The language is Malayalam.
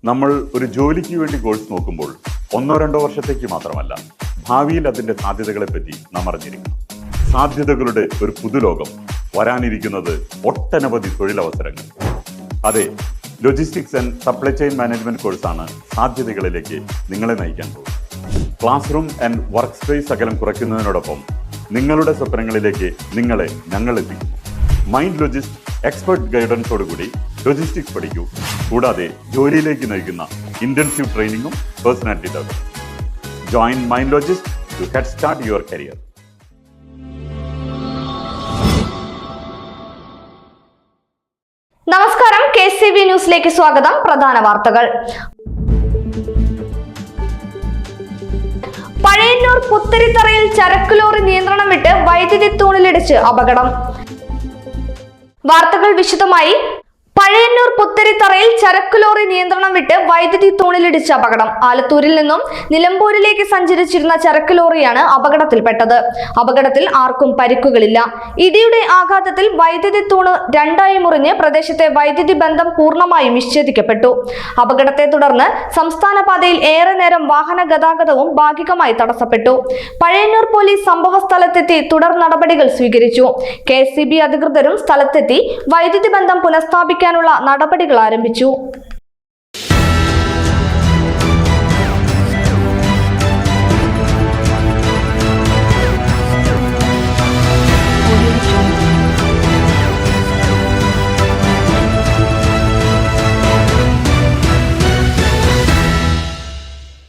നമ്മൾ ഒരു ജോലിക്ക് വേണ്ടി കോഴ്സ് നോക്കുമ്പോൾ 1-2 വർഷത്തേക്ക് മാത്രമല്ല, ഭാവിയിൽ അതിൻ്റെ സാധ്യതകളെപ്പറ്റി നാം അറിഞ്ഞിരിക്കണം. സാധ്യതകളുടെ ഒരു പുതുലോകം വരാനിരിക്കുന്നത് ഒട്ടനവധി തൊഴിലവസരങ്ങൾ. അതെ, logistics and supply chain management കോഴ്സാണ് സാധ്യതകളിലേക്ക് നിങ്ങളെ നയിക്കാൻ പോകുന്നത്. Classroom and work space അകലം കുറയ്ക്കുന്നതിനോടൊപ്പം നിങ്ങളുടെ സ്വപ്നങ്ങളിലേക്ക് നിങ്ങളെ ഞങ്ങൾ എത്തിക്കുന്നു. മൈൻഡ് ലോജിസ്റ്റ് എക്സ്പെർട്ട് ഗൈഡൻസോടുകൂടി ലോജിസ്റ്റിക്സ് പഠിക്കൂ. കൂടാതെ ജോലിയിലേക്ക് നയിക്കുന്ന ഇന്റൻസീവ് ട്രെയിനിങ്ങും personality development. Join mind logist to head start your career. നമസ്കാരം, KCV ന്യൂസിലേക്ക് സ്വാഗതം. പ്രധാന വാർത്തകൾ. പഴയന്നൂർ പുത്തരിത്തറയിൽ ചരക്ക് ലോറി നിയന്ത്രണം വിട്ട് വൈദ്യുതി തൂണിലിടിച്ച് അപകടം. വാർത്തകൾ വിശദമായി. പഴയന്നൂർ പുത്തരിത്തറയിൽ ചരക്ക് ലോറി നിയന്ത്രണം വിട്ട് വൈദ്യുതി തൂണിലിടിച്ച് അപകടം. ആലത്തൂരിൽ നിന്നും നിലമ്പൂരിലേക്ക് സഞ്ചരിച്ചിരുന്ന ചരക്ക് ലോറിയാണ് അപകടത്തിൽപ്പെട്ടത്. അപകടത്തിൽ ആർക്കും പരിക്കുകളില്ല. ഇടിയുടെ ആഘാതത്തിൽ വൈദ്യുതി തൂണ് രണ്ടായി മുറിഞ്ഞ് പ്രദേശത്തെ വൈദ്യുതി ബന്ധം പൂർണ്ണമായും വിച്ഛേദിക്കപ്പെട്ടു. അപകടത്തെ തുടർന്ന് സംസ്ഥാന പാതയിൽ ഏറെ നേരം വാഹന ഗതാഗതവും ഭാഗികമായി തടസ്സപ്പെട്ടു. പഴയന്നൂർ പോലീസ് സംഭവ സ്ഥലത്തെത്തി തുടർ നടപടികൾ സ്വീകരിച്ചു. KCB അധികൃതരും സ്ഥലത്തെത്തി വൈദ്യുതി ബന്ധം പുനഃസ്ഥാപിക്കാൻ നടപടികൾ ആരംഭിച്ചു.